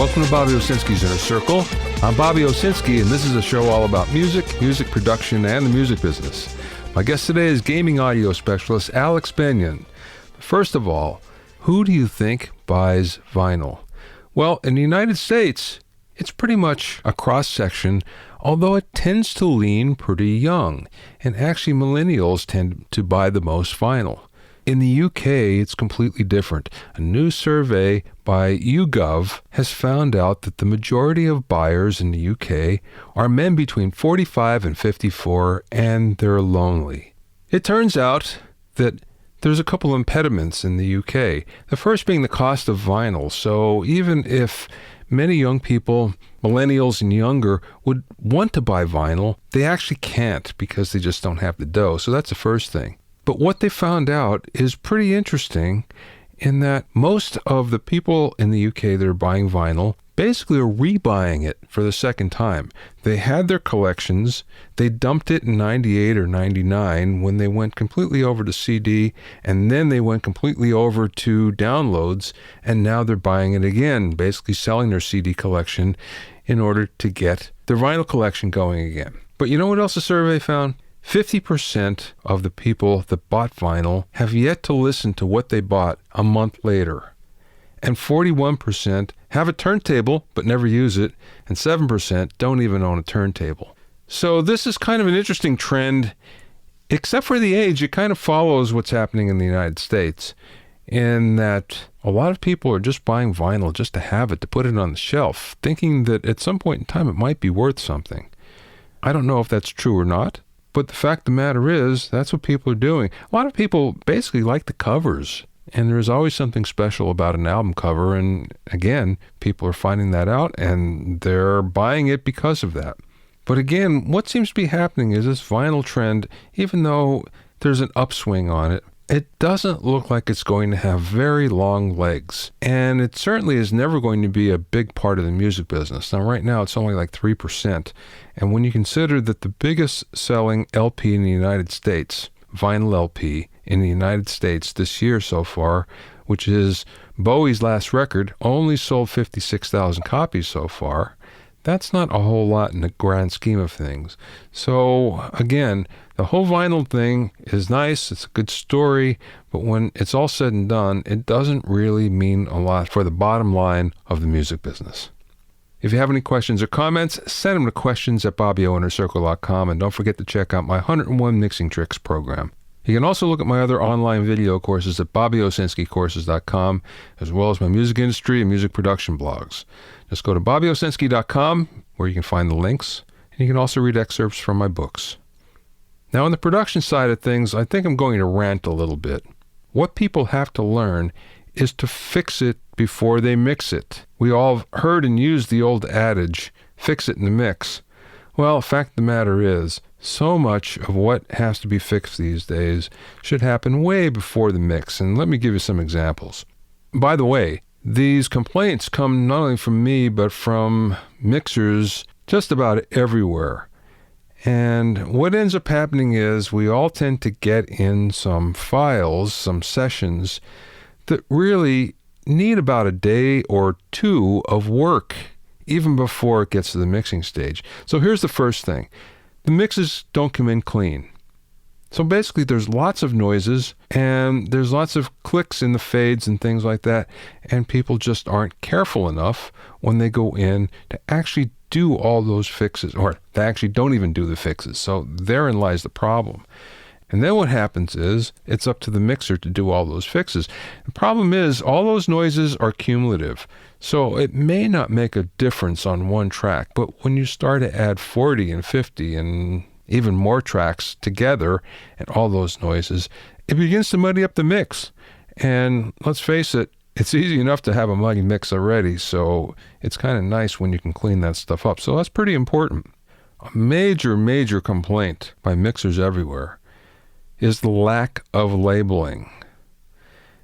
Welcome to Bobby Owsinski's Inner Circle. I'm Bobby Owsinski, and this is a show all about music, music production, and the music business. My guest today is gaming audio specialist Alex Benyon. First of all, who do you think buys vinyl? Well, in the United States, it's pretty much a cross-section, although it tends to lean pretty young, and actually millennials tend to buy the most vinyl. In the UK, it's completely different. A new survey by YouGov has found out that the majority of buyers in the UK are men between 45 and 54, and they're lonely. It turns out that there's a couple impediments in the UK. The first being the cost of vinyl. So even if many young people, millennials and younger, would want to buy vinyl, they actually can't because they just don't have the dough. So that's the first thing. But what they found out is pretty interesting in that most of the people in the UK that are buying vinyl basically are rebuying it for the second time. They had their collections, they dumped it in 98 or 99 when they went completely over to CD, and then they went completely over to downloads, and now they're buying it again, basically selling their CD collection in order to get their vinyl collection going again. But you know what else the survey found? 50% of the people that bought vinyl have yet to listen to what they bought a month later. And 41% have a turntable but never use it, and 7% don't even own a turntable. So this is kind of an interesting trend. Except for the age, it kind of follows what's happening in the United States, in that a lot of people are just buying vinyl just to have it, to put it on the shelf, thinking that at some point in time it might be worth something. I don't know if that's true or not. But the fact of the matter is, that's what people are doing. A lot of people basically like the covers, and there's always something special about an album cover, and again, people are finding that out, and they're buying it because of that. But again, what seems to be happening is this vinyl trend, even though there's an upswing on it, it doesn't look like it's going to have very long legs. And it certainly is never going to be a big part of the music business. Now, right now, it's only like 3%. And when you consider that the biggest selling LP in the United States, vinyl LP in the United States this year so far, which is Bowie's last record, only sold 56,000 copies so far, that's not a whole lot in the grand scheme of things. So again, the whole vinyl thing is nice, it's a good story, but when it's all said and done, it doesn't really mean a lot for the bottom line of the music business. If you have any questions or comments, send them to questions@BobbyOInnerCircle.com, and don't forget to check out my 101 Mixing Tricks program. You can also look at my other online video courses at BobbyOwsinskiCourses.com, as well as my music industry and music production blogs. Just go to BobbyOwsinski.com, where you can find the links, and you can also read excerpts from my books. Now, on the production side of things, I think I'm going to rant a little bit. What people have to learn is to fix it before they mix it. We all have heard and used the old adage, fix it in the mix. Well, the fact of the matter is, so much of what has to be fixed these days should happen way before the mix, and let me give you some examples. By the way, these complaints come not only from me, but from mixers just about everywhere. And what ends up happening is we all tend to get in some files, some sessions, that really need about a day or two of work, even before it gets to the mixing stage. So here's the first thing. The mixes don't come in clean. So basically there's lots of noises and there's lots of clicks in the fades and things like that, and people just aren't careful enough when they go in to actually do all those fixes, or they actually don't even do the fixes. So therein lies the problem. And then what happens is it's up to the mixer to do all those fixes. The problem is all those noises are cumulative. So it may not make a difference on one track, but when you start to add 40 and 50 and even more tracks together and all those noises, it begins to muddy up the mix. And let's face it, it's easy enough to have a muddy mix already, so it's kind of nice when you can clean that stuff up. So that's pretty important. A major complaint by mixers everywhere is the lack of labeling.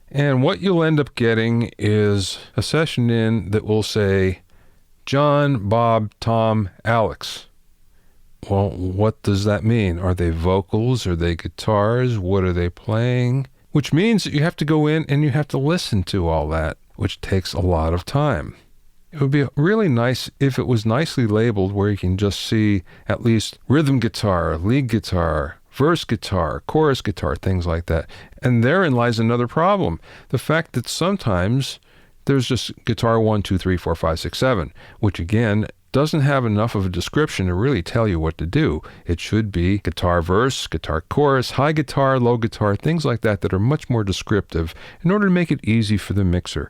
And what you'll end up getting is a session in that will say, John, Bob, Tom, Alex. Well, what does that mean? Are they vocals? Are they guitars? What are they playing? Which means that you have to go in and you have to listen to all that, which takes a lot of time. It would be really nice if it was nicely labeled where you can just see at least rhythm guitar, lead guitar, verse guitar, chorus guitar, things like that. And therein lies another problem. The fact that sometimes there's just guitar 1, 2, 3, 4, 5, 6, 7, which again doesn't have enough of a description to really tell you what to do. It should be guitar verse, guitar chorus, high guitar, low guitar, things like that are much more descriptive in order to make it easy for the mixer.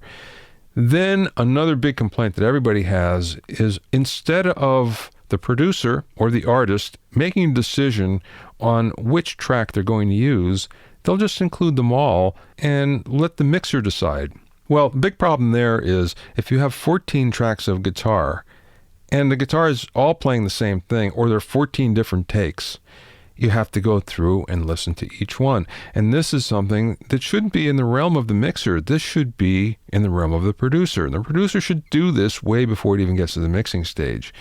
Then another big complaint that everybody has is instead of the producer or the artist making a decision on which track they're going to use, they'll just include them all and let the mixer decide. Well, the big problem there is if you have 14 tracks of guitar and the guitar is all playing the same thing, or there are 14 different takes, you have to go through and listen to each one. And this is something that shouldn't be in the realm of the mixer. This should be in the realm of the producer. And the producer should do this way before it even gets to the mixing stage.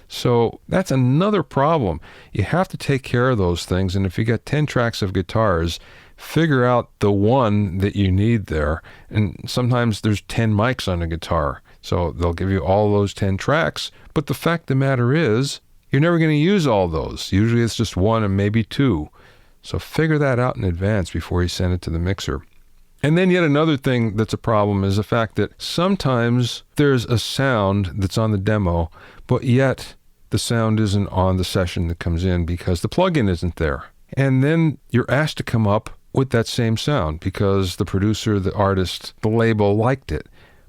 So that's another problem. You have to take care of those things. And if you got 10 tracks of guitars, figure out the one that you need there. And sometimes there's 10 mics on a guitar. So they'll give you all those 10 tracks. But the fact of the matter is, you're never going to use all those. Usually it's just one and maybe two. So figure that out in advance before you send it to the mixer. And then yet another thing that's a problem is the fact that sometimes there's a sound that's on the demo, but yet the sound isn't on the session that comes in because the plugin isn't there. And then you're asked to come up with that same sound because the producer, the artist, the label liked it.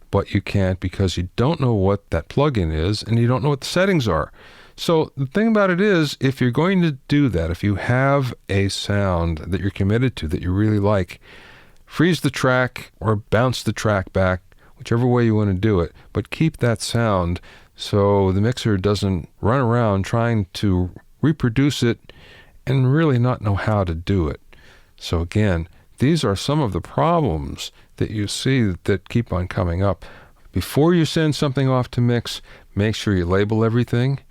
But you can't because you don't know what that plugin is and you don't know what the settings are. So the thing about it is, if you're going to do that, if you have a sound that you're committed to, that you really like, freeze the track or bounce the track back, whichever way you want to do it, but keep that sound so the mixer doesn't run around trying to reproduce it and really not know how to do it. So again, these are some of the problems that you see that keep on coming up. Before you send something off to mix, make sure you label everything.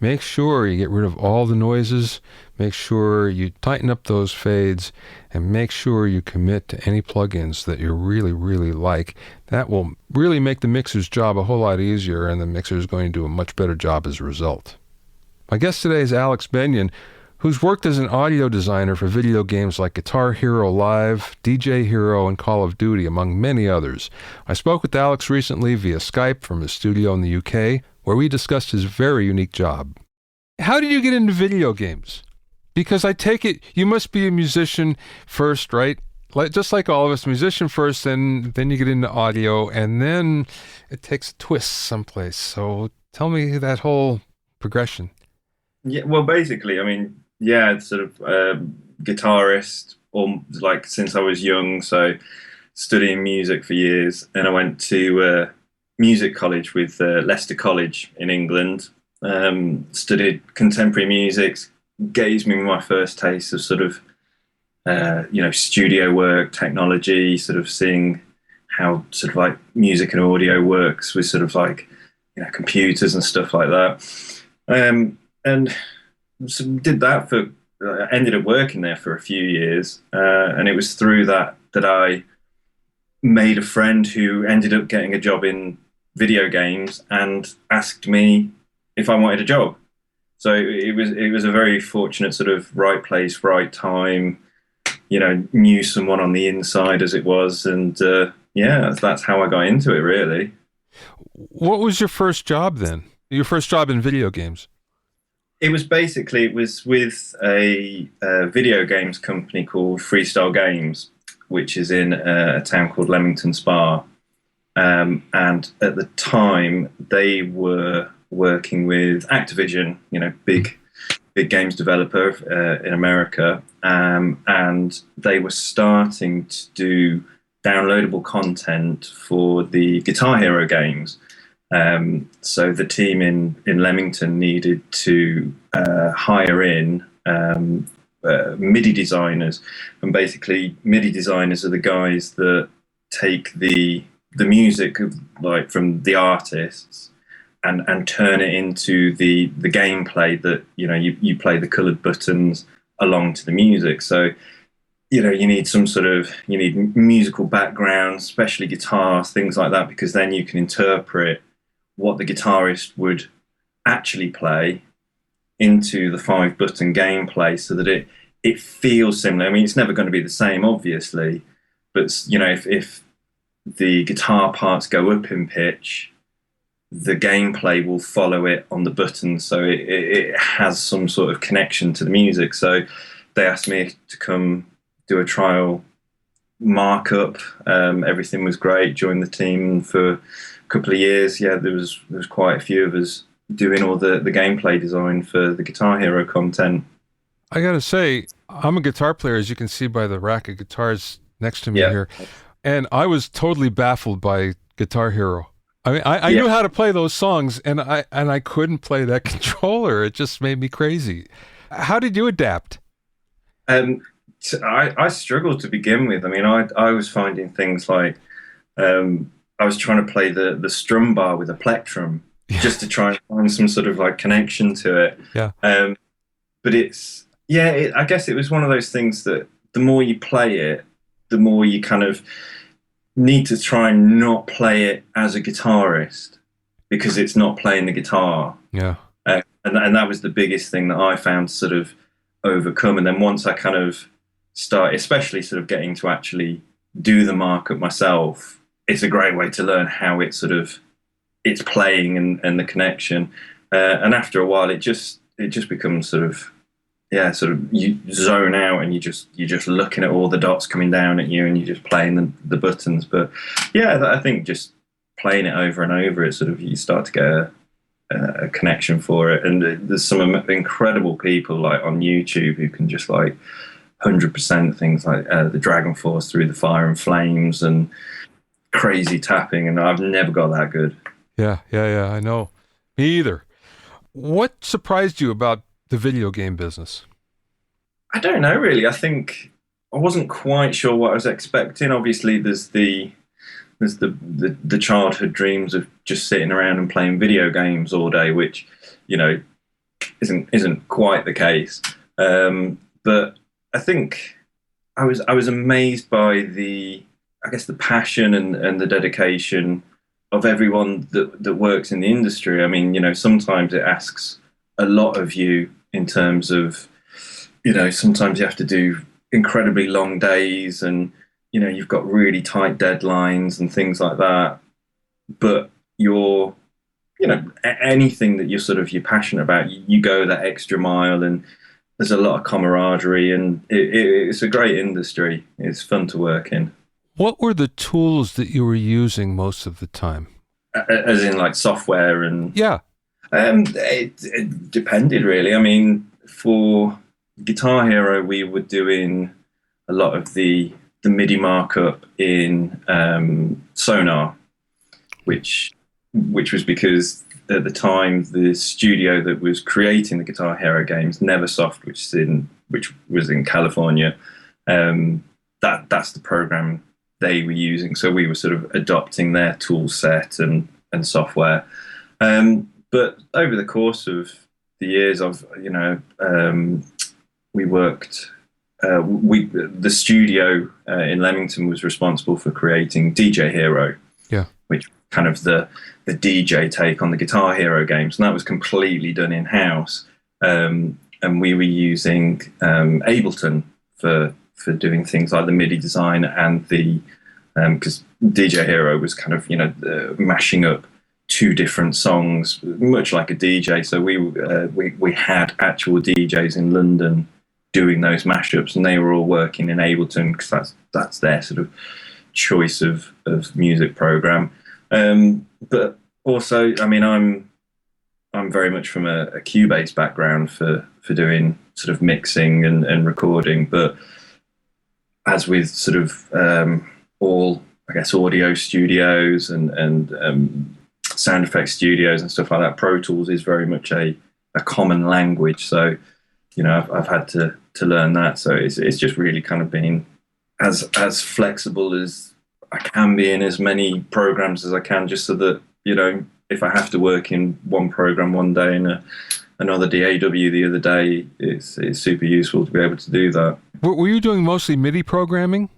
Make sure you get rid of all the noises, make sure you tighten up those fades, and make sure you commit to any plugins that you really, really like. That will really make the mixer's job a whole lot easier, and the mixer is going to do a much better job as a result. My guest today is Alex Benyon, who's worked as an audio designer for video games like Guitar Hero Live, DJ Hero, and Call of Duty, among many others. I spoke with Alex recently via Skype from his studio in the UK, where we discussed his very unique job. How did you get into video games? Because I take it you must be a musician first, right? Just like all of us, musician first, and then you get into audio, and then it takes a twist someplace. So tell me that whole progression. Yeah, well, basically, I mean, yeah, it's sort of guitarist, or like since I was young, so studying music for years, and I went to music college with Leicester College in England. Studied contemporary music, gave me my first taste of sort of studio work, technology, sort of seeing how sort of like music and audio works with sort of like computers and stuff like that. And so did that for. I ended up working there for a few years, and it was through that I made a friend who ended up getting a job in video games and asked me if I wanted a job. So it was a very fortunate sort of right place, right time. Knew someone on the inside, as it was, and that's how I got into it, really. What was your first job then? Your first job in video games? It was with a video games company called Freestyle Games, which is in a town called Leamington Spa. And at the time, they were working with Activision, big games developer in America, and they were starting to do downloadable content for the Guitar Hero games. So the team in Leamington needed to hire in MIDI designers, and basically MIDI designers are the guys that take the music like from the artists and turn it into the gameplay that you play the colored buttons along to the music. So you need musical background, especially guitars, things like that, because then you can interpret what the guitarist would actually play into the 5-button gameplay so that it feels similar. I mean, it's never going to be the same, obviously, but if the guitar parts go up in pitch, the gameplay will follow it on the buttons, so it has some sort of connection to the music. So they asked me to come do a trial markup. Everything was great. Joined the team for a couple of years. Yeah, there was quite a few of us doing all the gameplay design for the Guitar Hero content. I gotta say, I'm a guitar player, as you can see by the rack of guitars next to me here, and I was totally baffled by Guitar Hero. I mean, I knew how to play those songs, and I couldn't play that controller. It just made me crazy. How did you adapt? I struggled to begin with. I mean, I was finding things like I was trying to play the strum bar with a plectrum just to try and find some sort of like connection to it. Yeah. But I guess it was one of those things that the more you play it, the more you kind of need to try and not play it as a guitarist because it's not playing the guitar. Yeah. And that was the biggest thing that I found to sort of overcome. And then once I kind of started, especially sort of getting to actually do the markup myself, it's a great way to learn how it's it's playing and the connection. And after a while, it just becomes sort of you zone out and you're just looking at all the dots coming down at you and you're just playing the buttons. But yeah, I think just playing it over and over, it sort of, you start to get a connection for it. And there's some incredible people like on YouTube who can just like 100% things like the Dragon Force Through the Fire and Flames and crazy tapping. And I've never got that good. Yeah, I know. Me either. What surprised you about the video game business? I don't know, really. I think I wasn't quite sure what I was expecting. Obviously, there's the childhood dreams of just sitting around and playing video games all day, which isn't quite the case. But I think I was amazed by the passion and the dedication of everyone that works in the industry. I mean, sometimes it asks a lot of you in terms of, sometimes you have to do incredibly long days and, you've got really tight deadlines and things like that. But anything that you're passionate about, you go that extra mile, and there's a lot of camaraderie, and it's a great industry. It's fun to work in. What were the tools that you were using most of the time? As in like software and... Yeah. It depended really. I mean, for Guitar Hero, we were doing a lot of the MIDI markup in Sonar, which was because at the time the studio that was creating the Guitar Hero games, Neversoft, which was in California, that's the program they were using. So we were sort of adopting their tool set and software. But over the course of the years, we worked. The studio in Leamington was responsible for creating DJ Hero, which kind of the DJ take on the Guitar Hero games, and that was completely done in house. And we were using Ableton for doing things like the MIDI design and the because DJ Hero was kind of mashing up two different songs, much like a DJ. So we had actual DJs in London doing those mashups, and they were all working in Ableton because that's their sort of choice of music program. But also, I mean, I'm very much from a Cubase background for doing sort of mixing and recording. But as with sort of all, I guess, audio studios and sound effects studios and stuff like that, Pro Tools is very much a common language. So, I've had to learn that. So it's just really kind of been as flexible as I can be in as many programs as I can, just so that, if I have to work in one program one day and another DAW the other day, it's super useful to be able to do that. Were you doing mostly MIDI programming?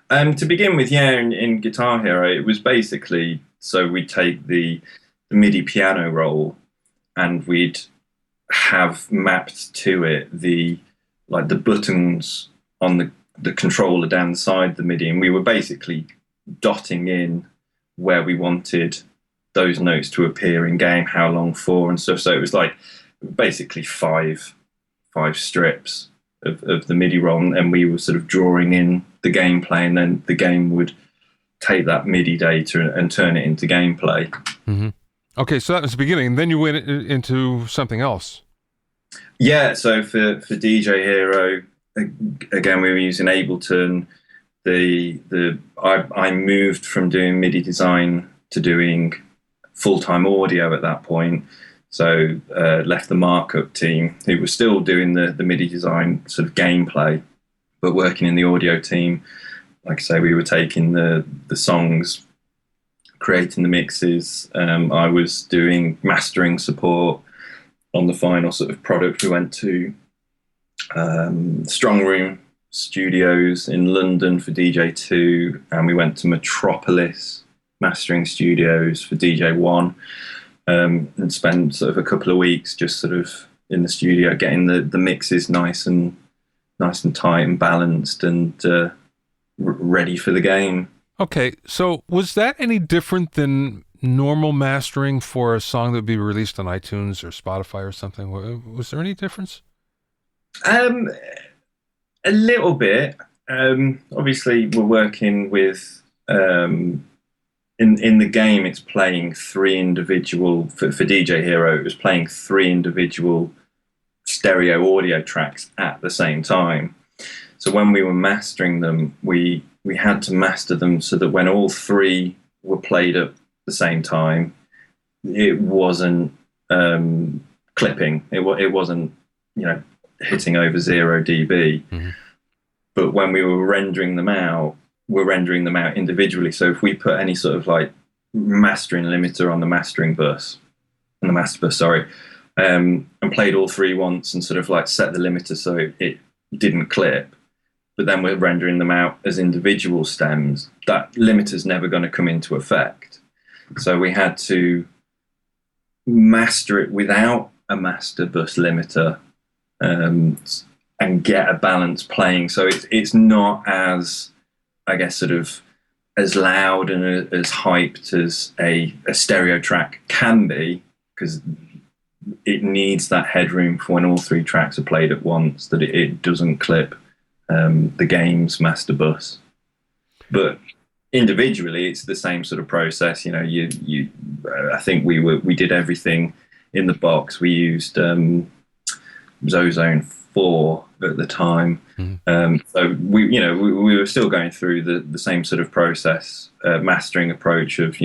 To begin with, yeah, in Guitar Hero, it was basically, so we take the MIDI piano roll, and we'd have mapped to it the buttons on the controller down the side of the MIDI, and we were basically dotting in where we wanted those notes to appear in game, how long for, and stuff. So it was like basically five strips of the MIDI roll, and we were sort of drawing in the gameplay, and then the game would take that MIDI data and turn it into gameplay. Mm-hmm. Okay, so that was the beginning, and then you went into something else. Yeah, so for DJ Hero, again, we were using Ableton. I moved from doing MIDI design to doing full-time audio at that point. So left the markup team, who was still doing the MIDI design sort of gameplay, but working in the audio team. Like I say, we were taking the songs, creating the mixes. I was doing mastering support on the final sort of product. We went to Strong Room Studios in London for DJ2, and we went to Metropolis Mastering Studios for DJ1, and spent sort of a couple of weeks just sort of in the studio getting the mixes nice and tight and balanced and ready for the game. Okay, so was that any different than normal mastering for a song that would be released on iTunes or Spotify or something? Was there any difference? A little bit. Obviously, we're working with in the game. It's playing three individual for DJ Hero. It was playing three individual stereo audio tracks at the same time. So when we were mastering them, we had to master them so that when all three were played at the same time, it wasn't clipping. It wasn't, hitting over 0 dB. Mm-hmm. But when we were rendering them out, we're rendering them out individually. So if we put any sort of like mastering limiter on the master bus, and played all three once and sort of like set the limiter so it didn't clip, but then we're rendering them out as individual stems, that limiter's never going to come into effect. So we had to master it without a master bus limiter, and get a balance playing. So it's not as, I guess, sort of as loud and as hyped as a stereo track can be, because it needs that headroom for when all three tracks are played at once, that it doesn't clip the game's master bus. But individually, it's the same sort of process. I think we did everything in the box. We used Ozone 4 at the time. Mm-hmm. So we were still going through the same sort of process, mastering approach of,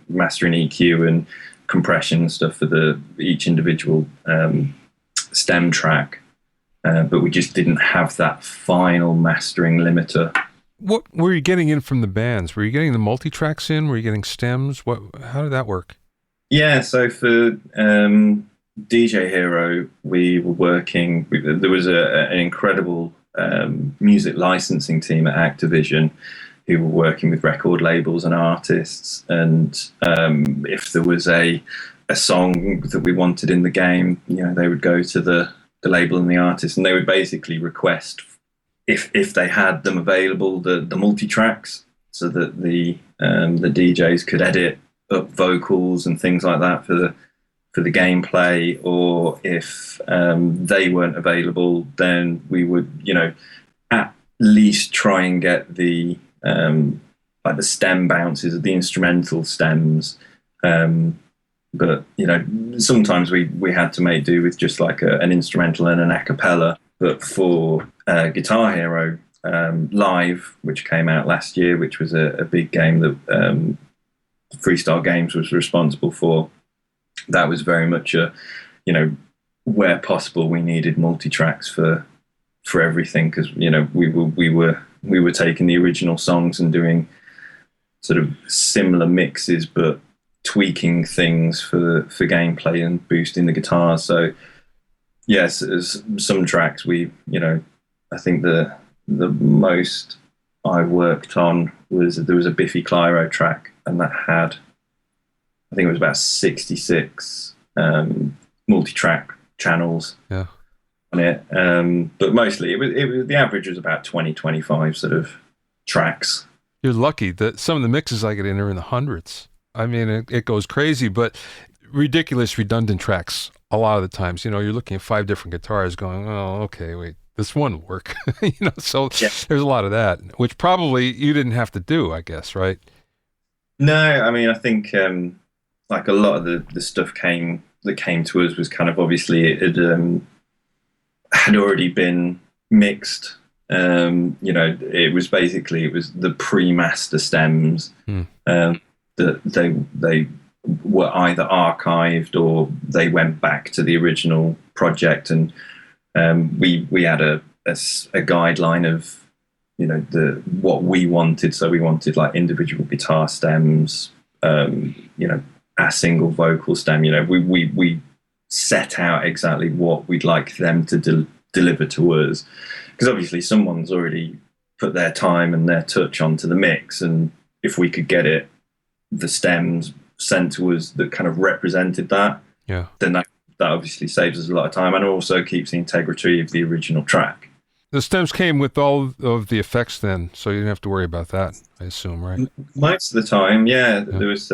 mastering EQ and compression and stuff for each individual stem track. But we just didn't have that final mastering limiter. What were you getting in from the bands? Were you getting the multi-tracks in? Were you getting stems? How did that work? Yeah, so for DJ Hero, we were working. There was an incredible music licensing team at Activision who were working with record labels and artists. And if there was a song that we wanted in the game, they would go to the label and the artist, and they would basically request, if they had them available, the multi tracks, so that the DJs could edit up vocals and things like that for the gameplay. Or if they weren't available, then we would, at least try and get the like the stem bounces of the instrumental stems. But sometimes we had to make do with just like an instrumental and an a cappella. But for Guitar Hero Live, which came out last year, which was a big game that Freestyle Games was responsible for, that was very much where possible, we needed multi-tracks for everything, because we were taking the original songs and doing sort of similar mixes, but tweaking things for gameplay and boosting the guitars. So yes, some tracks I think the most I worked on there was a Biffy Clyro track, and that had I think it was about 66 multi-track channels Yeah. on it. But mostly it was the average was about 20, 25 sort of tracks. You're lucky that some of the mixes I get in are in the hundreds. I mean, it goes crazy, but ridiculous, redundant tracks a lot of the times. You're looking at 5 different guitars going, oh, okay, wait, this one will work. So Yeah. there's a lot of that, which probably you didn't have to do, I guess, right? No, I mean, I think like a lot of the stuff that came to us was kind of obviously had already been mixed. It was the pre-master stems that they were either archived or they went back to the original project, and we had a guideline of what we wanted. So we wanted like individual guitar stems, our single vocal stem. We set out exactly what we'd like them to deliver to us, because obviously someone's already put their time and their touch onto the mix, and if we could get the stems sent to us that kind of represented that, then that obviously saves us a lot of time and also keeps the integrity of the original track. The stems came with all of the effects then, so you didn't have to worry about that, I assume, right? Most of the time, yeah. There was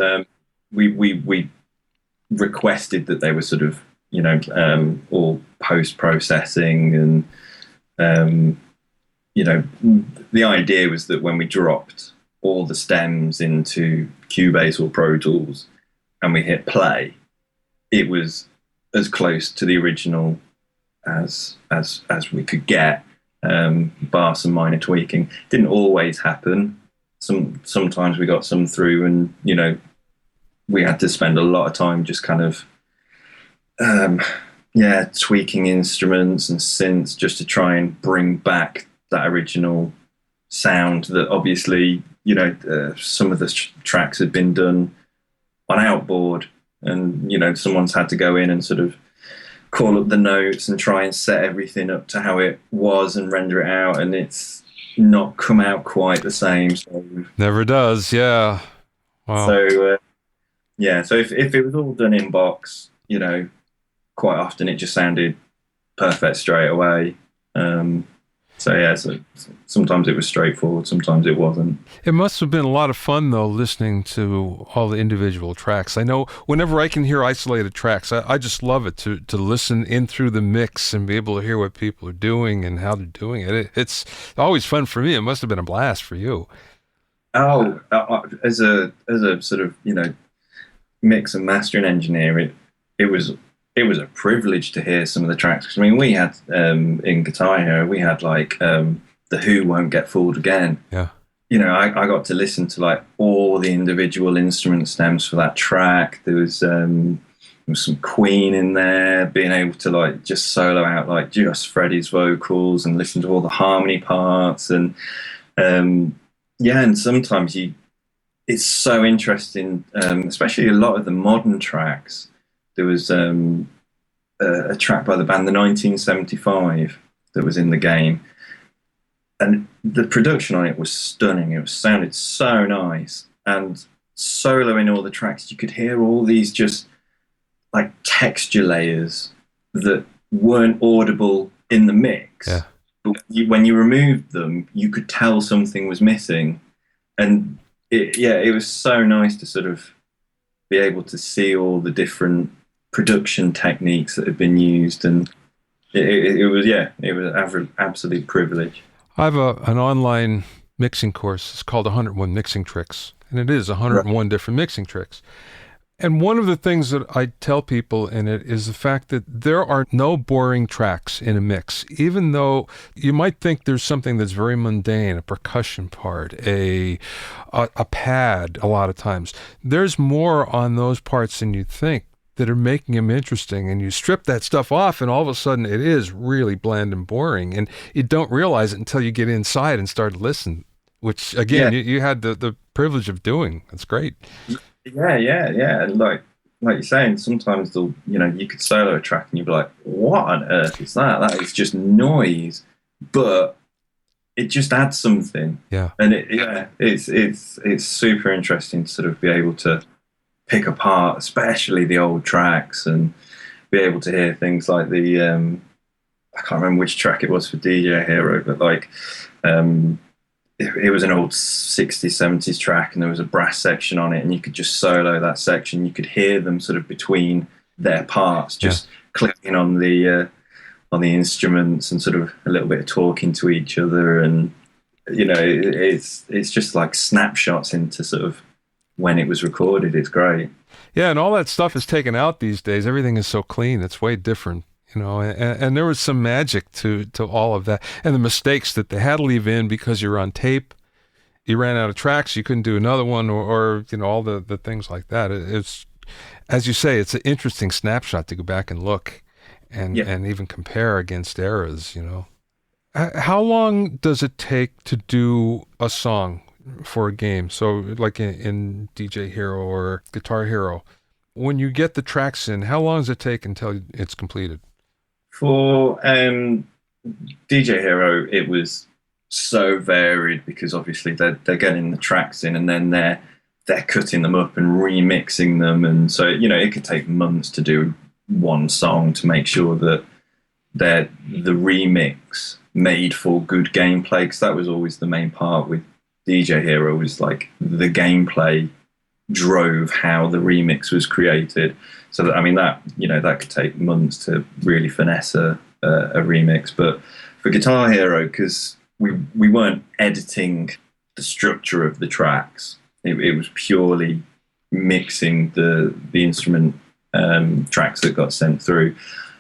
we requested that they were sort of all post-processing, and the idea was that when we dropped all the stems into Cubase or Pro Tools and we hit play, it was as close to the original as we could get, bar some minor tweaking. Didn't always happen. Sometimes we got some through, and we had to spend a lot of time just kind of tweaking instruments and synths just to try and bring back that original sound that obviously some of the tracks had been done on outboard, and someone's had to go in and sort of call up the notes and try and set everything up to how it was and render it out, and it's not come out quite the same. So, never does. Yeah. Wow. So so if it was all done in box, quite often it just sounded perfect straight away. So sometimes it was straightforward, sometimes it wasn't. It must have been a lot of fun, though, listening to all the individual tracks. I know whenever I can hear isolated tracks, I just love it to listen in through the mix and be able to hear what people are doing and how they're doing it. It's always fun for me. It must have been a blast for you. Oh, as a sort of mix and mastering engineer, it was a privilege to hear some of the tracks. 'Cause, I mean, we had in Guitar Hero, we had like The Who Won't Get Fooled Again. Yeah. I got to listen to like all the individual instrument stems for that track. There was some Queen in there, being able to like just solo out like just Freddie's vocals and listen to all the harmony parts, and and sometimes it's so interesting, especially a lot of the modern tracks. There was a track by the band The 1975 that was in the game, and the production on it was stunning. It sounded so nice, and soloing all the tracks, you could hear all these just like texture layers that weren't audible in the mix. Yeah. But when you removed them, you could tell something was missing, and it was so nice to sort of be able to see all the different production techniques that have been used, and it was an absolute privilege. I have an online mixing course. It's called 101 Mixing Tricks, and it is 101 different mixing tricks. And one of the things that I tell people in it is the fact that there are no boring tracks in a mix, even though you might think there's something that's very mundane, a percussion part, a pad a lot of times. There's more on those parts than you think that are making them interesting, and you strip that stuff off and all of a sudden it is really bland and boring, and you don't realize it until you get inside and start to listen, which again you had the privilege of doing. That's great. Yeah. And like you're saying, sometimes you could solo a track and you'd be like, what on earth is that? That is just noise, but it just adds something. Yeah. And it's super interesting to sort of be able to pick apart, especially the old tracks, and be able to hear things like the I can't remember which track it was for DJ Hero, but like it was an old 60s, 70s track, and there was a brass section on it, and you could just solo that section. You could hear them sort of between their parts, just clicking on the instruments and sort of a little bit of talking to each other, and it's just like snapshots into sort of when it was recorded. It's great. Yeah, and all that stuff is taken out these days. Everything is so clean. It's way different, and there was some magic to all of that. And the mistakes that they had to leave in because you're on tape, you ran out of tracks, you couldn't do another one, or all the things like that. It's, as you say, it's an interesting snapshot to go back and look and even compare against eras, How long does it take to do a song for a game? So like in DJ Hero or Guitar Hero, when you get the tracks in, how long does it take until it's completed? For DJ Hero, it was so varied because obviously they're getting the tracks in, and then they're cutting them up and remixing them, and so it could take months to do one song to make sure that the remix made for good gameplay, because that was always the main part with DJ Hero, was like the gameplay drove how the remix was created. So that, that could take months to really finesse a remix. But for Guitar Hero, because we weren't editing the structure of the tracks, it was purely mixing the instrument tracks that got sent through.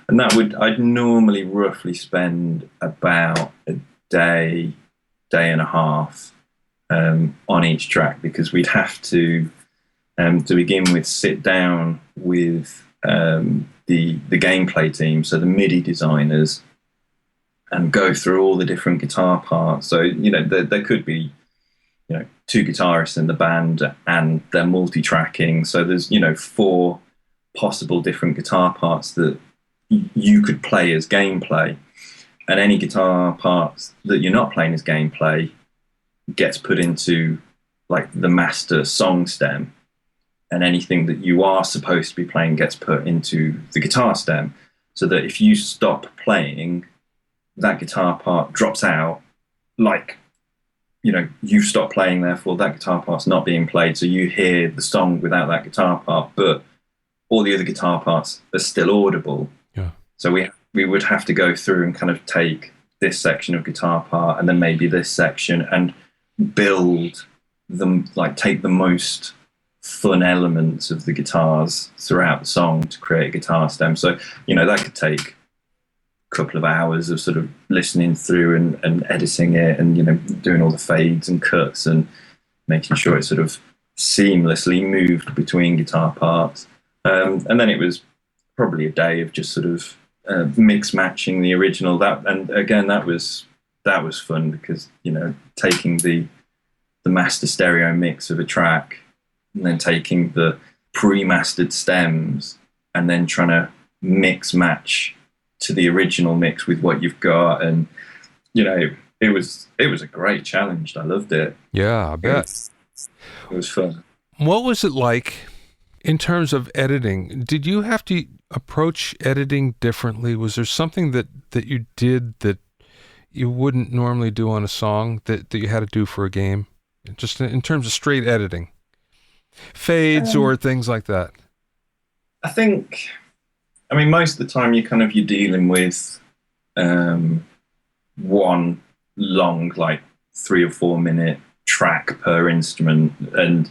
And I'd normally roughly spend about a day and a half on each track, because we'd have to begin with, sit down with the gameplay team, so the MIDI designers, and go through all the different guitar parts. So there could be two guitarists in the band, and they're multi-tracking. So there's 4 possible different guitar parts that you could play as gameplay, and any guitar parts that you're not playing as gameplay gets put into like the master song stem, and anything that you are supposed to be playing gets put into the guitar stem, so that if you stop playing, that guitar part drops out. Like, you've stopped playing, therefore that guitar part's not being played, so you hear the song without that guitar part, but all the other guitar parts are still audible. Yeah. So we would have to go through and kind of take this section of guitar part and then maybe this section and build them, like take the most fun elements of the guitars throughout the song to create a guitar stem. So, that could take a couple of hours of sort of listening through and editing it, and, doing all the fades and cuts and making sure it sort of seamlessly moved between guitar parts. And then it was probably a day of just sort of mix matching the original. And again, that was fun, because taking the master stereo mix of a track and then taking the pre-mastered stems and then trying to mix match to the original mix with what you've got, and it was a great challenge. I loved it. Yeah, I bet it was fun. What was it like in terms of editing? Did you have to approach editing differently? Was there something that you did that you wouldn't normally do on a song that you had to do for a game? Just in terms of straight editing, fades or things like that. I think, most of the time you're dealing with one long, like 3 or 4 minute track per instrument, and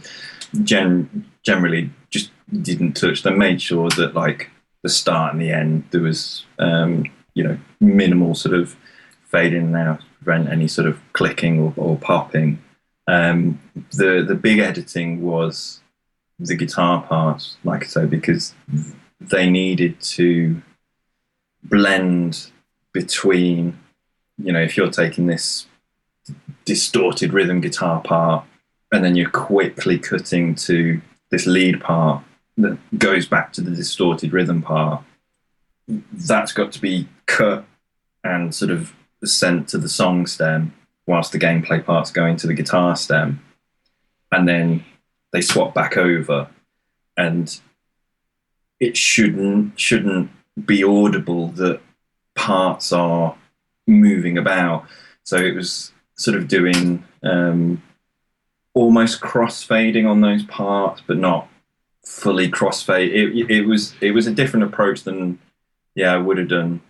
generally just didn't touch them. Made sure that like the start and the end, there was minimal sort of fade in and out, prevent any sort of clicking or popping. The big editing was the guitar parts, like I said, because they needed to blend between, if you're taking this distorted rhythm guitar part and then you're quickly cutting to this lead part that goes back to the distorted rhythm part, that's got to be cut and sort of sent to the song stem whilst the gameplay part's going to the guitar stem, and then they swap back over. and it shouldn't be audible that parts are moving about. So it was sort of doing almost crossfading on those parts, but not fully crossfade. It was a different approach than I would have done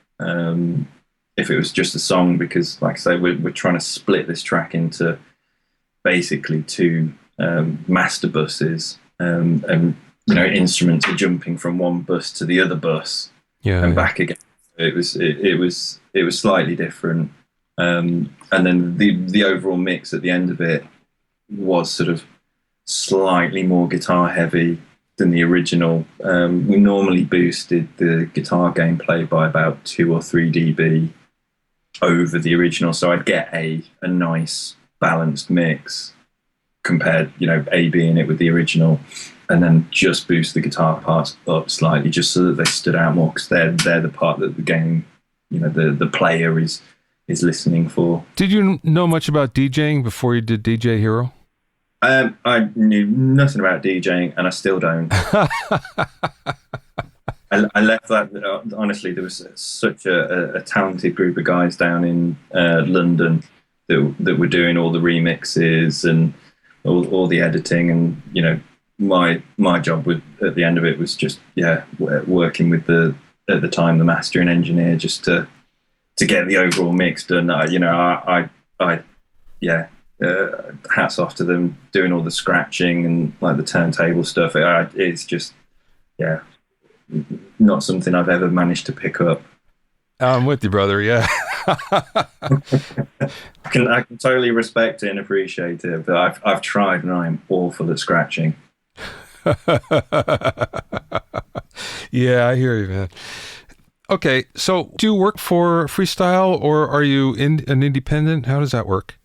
if it was just a song, because like I say, we're trying to split this track into basically two master buses, and instruments are jumping from one bus to the other bus and back again. It was slightly different, and then the overall mix at the end of it was sort of slightly more guitar heavy than the original. We normally boosted the guitar gameplay by about 2 or 3 dB over the original, so I'd get a nice balanced mix compared, A being it with the original, and then just boost the guitar parts up slightly just so that they stood out more, because they're the part that the game, the player is listening for. Did you know much about DJing before you did DJ Hero? I knew nothing about DJing, and I still don't. I left that, honestly, there was such a talented group of guys down in London that were doing all the remixes and all the editing, and my job at the end of it was just working with at the time the mastering engineer, just to get the overall mix done. Hats off to them doing all the scratching and like the turntable stuff. It's just not something I've ever managed to pick up. I'm with you, brother. Yeah. I can totally respect it and appreciate it, but I've tried and I am awful at scratching. Yeah, I hear you, man. Okay, so do you work for Freestyle, or are you an independent? How does that work?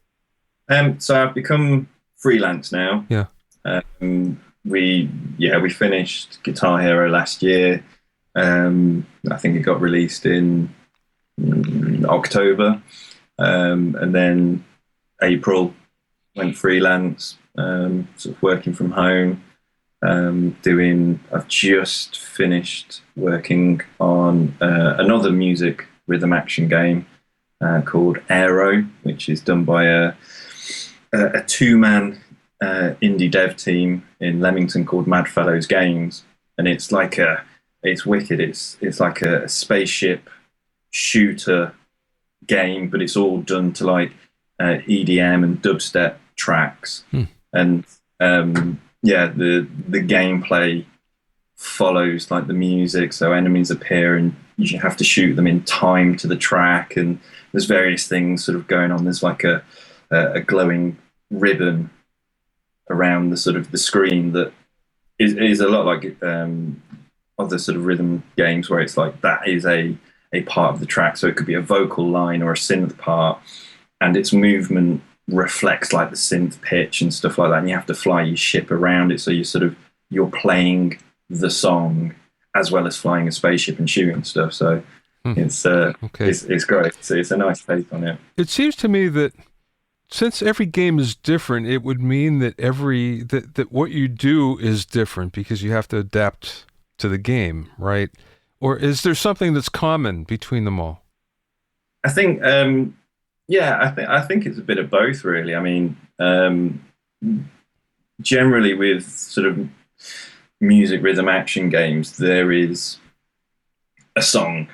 So I've become freelance now. Yeah. We finished Guitar Hero last year. I think it got released in October, and then April went freelance, sort of working from home. I've just finished working on another music rhythm action game called Aero, which is done by a 2-man indie dev team in Leamington called Madfellows Games, and it's wicked. It's like a spaceship shooter game, but it's all done to like EDM and dubstep tracks, and the gameplay follows like the music. So enemies appear and you have to shoot them in time to the track, and there's various things sort of going on. There's like a glowing ribbon around the sort of the screen that is a lot like other sort of rhythm games, where it's like that is a part of the track. So it could be a vocal line or a synth part, and its movement reflects like the synth pitch and stuff like that, and you have to fly your ship around it, so you're playing the song as well as flying a spaceship and shooting stuff. So it's great. It's a nice take on it. It seems to me that since every game is different, it would mean that that what you do is different, because you have to adapt to the game, right? Or is there something that's common between them all? I think I think it's a bit of both, really. I mean, generally with sort of music rhythm action games, there is a song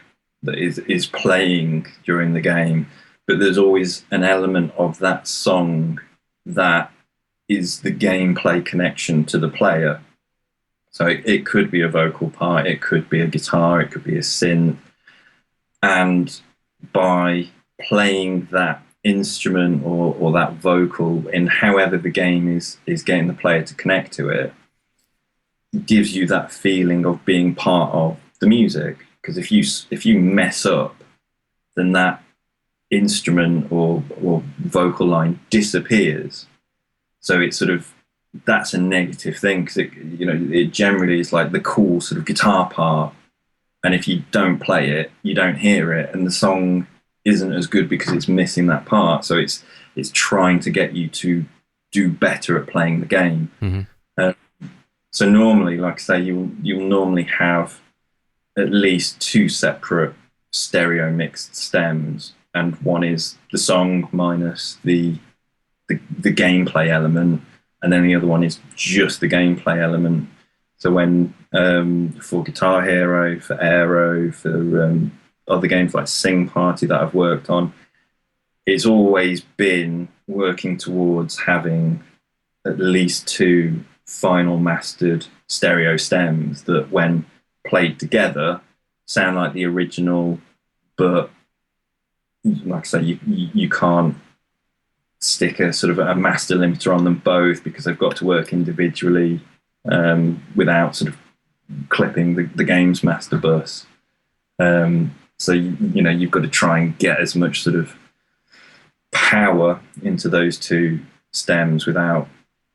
that is playing during the game, but there's always an element of that song that is the gameplay connection to the player. So it could be a vocal part, it could be a guitar, it could be a synth, and by playing that instrument or that vocal in however the game is getting the player to connect to it, gives you that feeling of being part of the music. Because if you mess up, then that instrument or vocal line disappears. So it's sort of, that's a negative thing, because it generally is like the cool sort of guitar part, and if you don't play it, you don't hear it, and the song isn't as good because it's missing that part. So it's trying to get you to do better at playing the game. Mm-hmm. So normally, like I say, you'll normally have at least two separate stereo mixed stems, and one is the song minus the gameplay element, and then the other one is just the gameplay element. So when for Guitar Hero, for Aero, for other games like Sing Party that I've worked on, it's always been working towards having at least two final mastered stereo stems that, when played together, sound like the original, but like I say, you can't stick a sort of a master limiter on them both because they've got to work individually without sort of clipping the game's master bus. So you know, you've got to try and get as much sort of power into those two stems without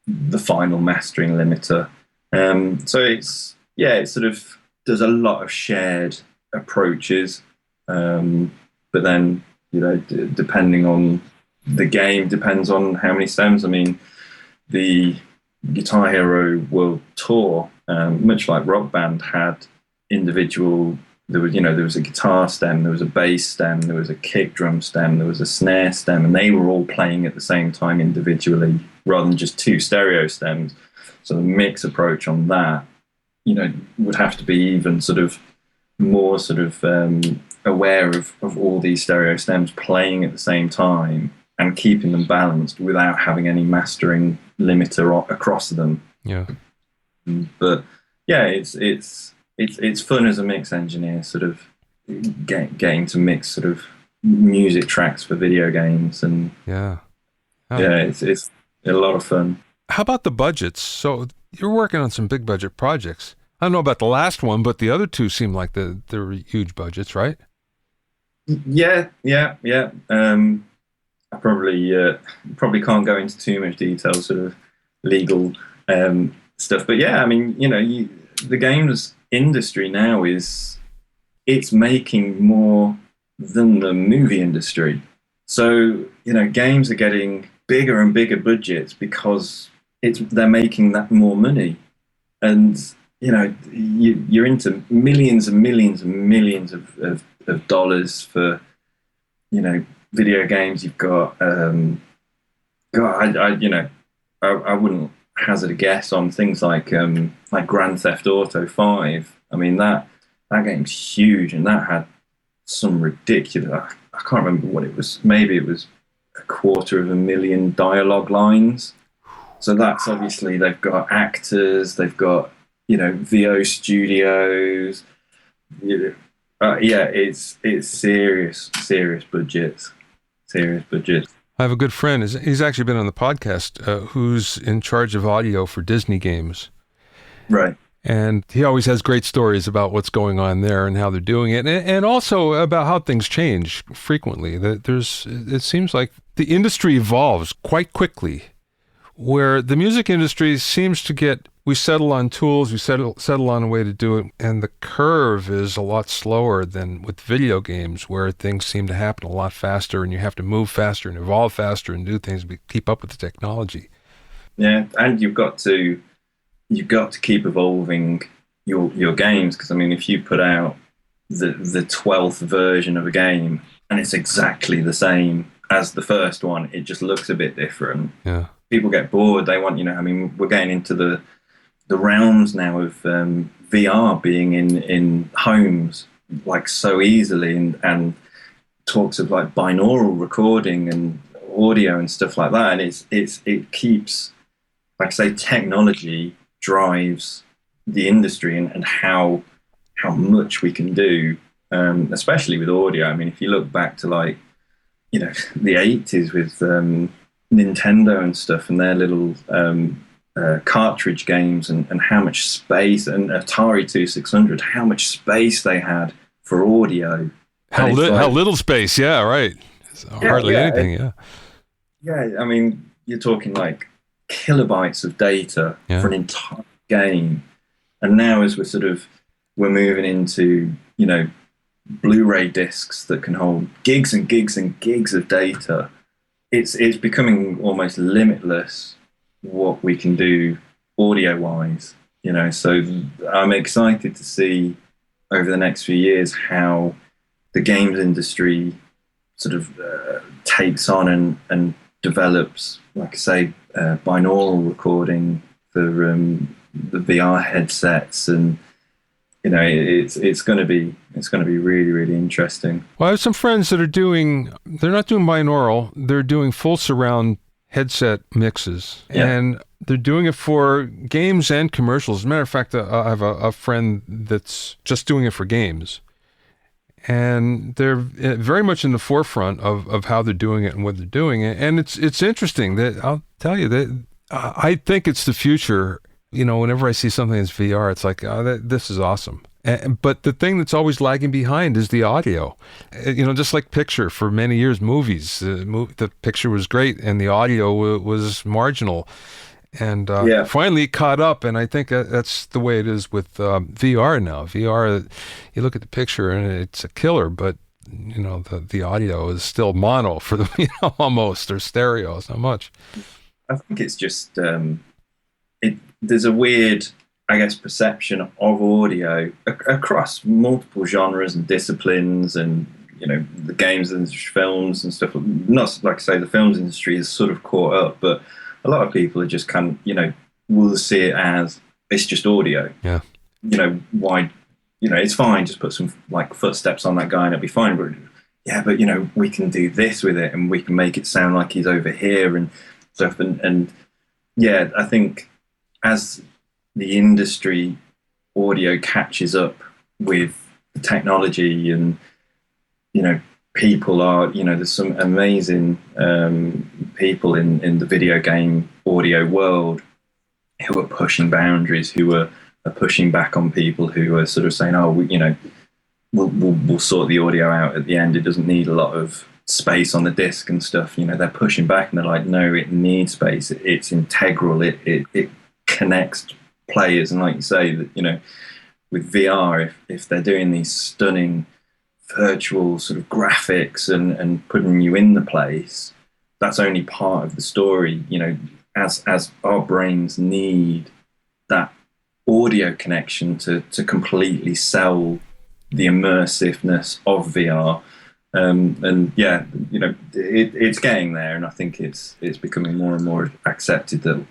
the final mastering limiter. So it sort of does a lot of shared approaches, but then, you know, depending on the game, depends on how many stems. I mean, the Guitar Hero World Tour, much like Rock Band, had individual. There was a guitar stem, there was a bass stem, there was a kick drum stem, there was a snare stem, and they were all playing at the same time individually, rather than just two stereo stems. So the mix approach on that, you know, would have to be even sort of more sort of aware of all these stereo stems playing at the same time and keeping them balanced without having any mastering limiter across them. Yeah. But yeah, it's fun as a mix engineer, sort of getting to mix sort of music tracks for video games, and it's a lot of fun. How about the budgets? So you're working on some big budget projects. I don't know about the last one, but the other two seem like they're huge budgets, right? Yeah. I probably can't go into too much detail, sort of legal stuff, but yeah, I mean, you know, the games industry now it's making more than the movie industry. So, you know, games are getting bigger and bigger budgets because they're making that more money, and you know, you're into millions and millions and millions of dollars for, you know, video games. You've got I wouldn't hazard a guess on things like Grand Theft Auto 5. I mean, that game's huge, and that had some ridiculous, I can't remember what it was, maybe it was 250,000 dialogue lines. So that's obviously, they've got actors, they've got, you know, VO studios. It's serious budgets. I have a good friend. He's actually been on the podcast, who's in charge of audio for Disney games. Right. And he always has great stories about what's going on there and how they're doing it, and also about how things change frequently. It seems like the industry evolves quite quickly, where the music industry seems to we settle on tools, we settle on a way to do it, and the curve is a lot slower than with video games, where things seem to happen a lot faster, and you have to move faster and evolve faster and do things to keep up with the technology. Yeah, and you've got to keep evolving your games, because I mean, if you put out the 12th version of a game and it's exactly the same as the first one, it just looks a bit different. Yeah. People get bored. They want, you know, I mean, we're getting into the realms now of VR being in homes like so easily, and talks of like binaural recording and audio and stuff like that. And it keeps, like I say, technology drives the industry and how much we can do, especially with audio. I mean, if you look back to, like, you know, the 80s with Nintendo and stuff, and their little cartridge games, and how much space, and Atari 2600, how much space they had for audio. How little space, yeah, right. Hardly anything, yeah. Yeah, I mean, you're talking like kilobytes of data for an entire game. And now, as we're moving into, you know, Blu-ray discs that can hold gigs and gigs and gigs of data, it's becoming almost limitless what we can do audio-wise. So I'm excited to see over the next few years how the games industry sort of takes on and develops, like I say, binaural recording for the VR headsets, and it's going to be really, really interesting. Well, I have some friends that they're not doing binaural, they're doing full surround headset mixes, and they're doing it for games and commercials. As a matter of fact, I have a friend that's just doing it for games, and they're very much in the forefront of how they're doing it and what they're doing. And it's interesting that I'll tell you that I think it's the future. Whenever I see something that's VR, it's like, this is awesome. But the thing that's always lagging behind is the audio. Just like picture for many years, movies, the picture was great and the audio was marginal. And finally it caught up, and I think that's the way it is with VR now. VR, you look at the picture and it's a killer, but the audio is still mono for the almost, or stereo, it's not much. I think it's just there's a weird, I guess, perception of audio across multiple genres and disciplines, and the games and films and stuff. Not like I say, the films industry is sort of caught up, but a lot of people are just will see it as it's just audio. Yeah. Why? It's fine. Just put some like footsteps on that guy and it'll be fine. But we can do this with it, and we can make it sound like he's over here and stuff. And I think as the industry audio catches up with the technology, and people are, there's some amazing people in the video game audio world who are pushing boundaries, who are pushing back on people who are sort of saying, we'll sort the audio out at the end. It doesn't need a lot of space on the disc and stuff. They're pushing back and they're like, no, it needs space. It's integral. It connects players. And like you say, that with VR, if they're doing these stunning virtual sort of graphics and putting you in the place, that's only part of the story. As our brains need that audio connection to completely sell the immersiveness of VR. It's getting there, and I think it's becoming more and more accepted that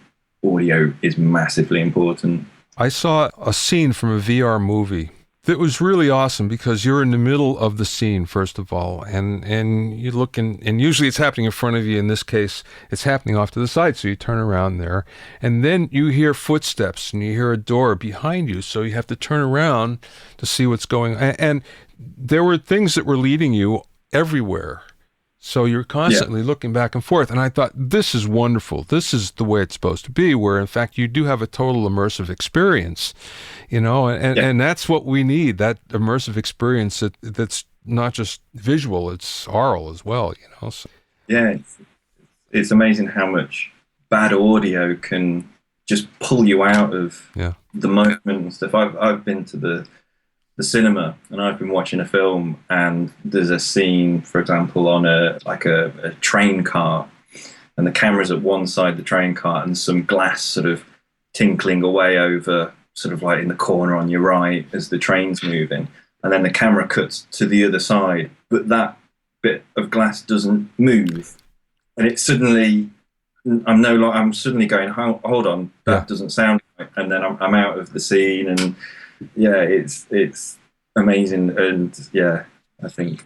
audio is massively important. I saw a scene from a VR movie that was really awesome, because you're in the middle of the scene, first of all, and you look, and usually it's happening in front of you. In this case, it's happening off to the side, so you turn around there, and then you hear footsteps and you hear a door behind you, so you have to turn around to see what's going on. And there were things that were leading you everywhere. So you're constantly looking back and forth. And I thought, this is wonderful. This is the way it's supposed to be, where in fact you do have a total immersive experience, and that's what we need, that immersive experience that's not just visual, it's aural as well, So. Yeah, it's amazing how much bad audio can just pull you out of the moment and stuff. I've been to the cinema, and I've been watching a film, and there's a scene, for example, on a train car, and the camera's at one side of the train car, and some glass sort of tinkling away over, sort of like in the corner on your right as the train's moving, and then the camera cuts to the other side, but that bit of glass doesn't move, and it's suddenly, I'm suddenly going, hold on, that doesn't sound right, and then I'm out of the scene. And it's amazing, and I think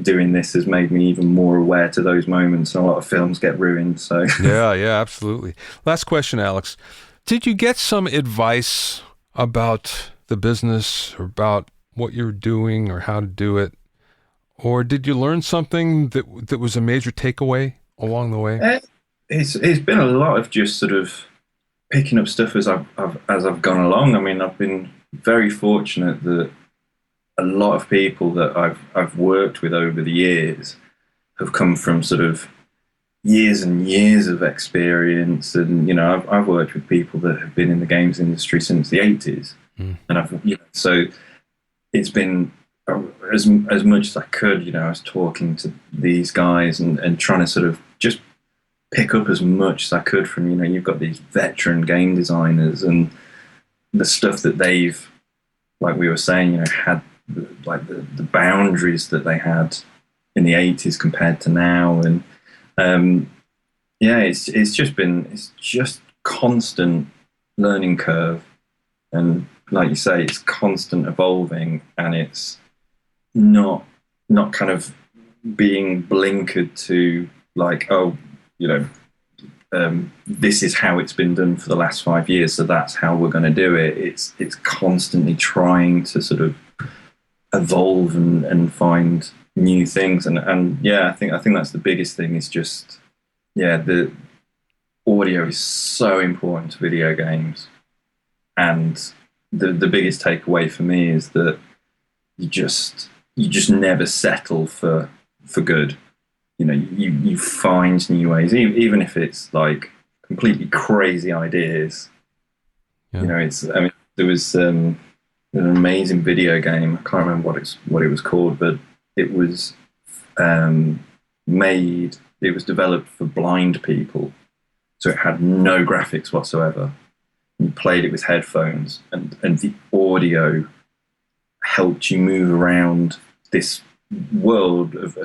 doing this has made me even more aware to those moments, and a lot of films get ruined. So yeah, absolutely. Last question, Alex. Did you get some advice about the business, or about what you're doing, or how to do it, or did you learn something that was a major takeaway along the way? It's been a lot of just sort of picking up stuff as I've gone along. I mean, I've been very fortunate that a lot of people that I've worked with over the years have come from sort of years and years of experience, and I've worked with people that have been in the games industry since the 80s, and so it's been as much as I could. I was talking to these guys and trying to sort of just pick up as much as I could from you've got these veteran game designers, and the stuff that they've, like we were saying, had the boundaries that they had in the 80s compared to now. And it's just constant learning curve. And like you say, it's constant evolving, and it's not kind of being blinkered to like, this is how it's been done for the last 5 years, so that's how we're going to do it. It's constantly trying to sort of evolve and find new things. And I think that's the biggest thing, is just, the audio is so important to video games. And the biggest takeaway for me is that you just never settle for good. You find new ways, even if it's like completely crazy ideas. Yeah. There was an amazing video game. I can't remember what it was called, but it was it was developed for blind people, so it had no graphics whatsoever. You played it with headphones, and the audio helped you move around this world of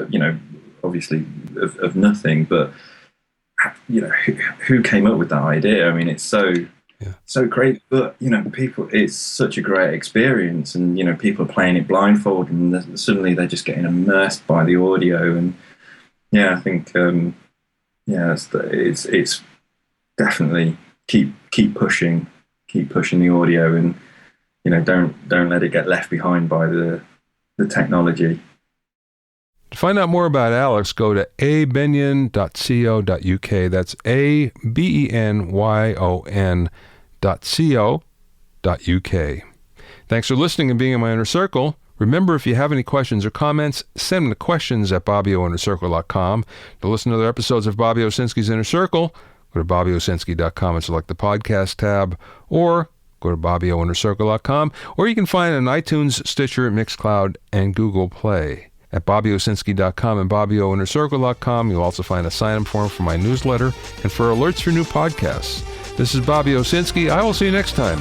obviously of nothing. But who came up with that idea? I mean, it's so great. But people, it's such a great experience, and people are playing it blindfolded, and suddenly they're just getting immersed by the audio. And I think it's definitely keep pushing the audio, and don't let it get left behind by the technology. To find out more about Alex, go to abenyon.co.uk. That's abenyon.co.uk. Thanks for listening and being in my inner circle. Remember, if you have any questions or comments, send them to questions@bobbyoinnercircle.com. To listen to other episodes of Bobby Owsinski's Inner Circle, go to bobbyowsinski.com and select the podcast tab, or go to bobbyowinnercircle.com, or you can find it on iTunes, Stitcher, Mixcloud, and Google Play. At bobbyowsinski.com and bobbyowinnercircle.com, you'll also find a sign-up form for my newsletter and for alerts for new podcasts. This is Bobby Owsinski. I will see you next time.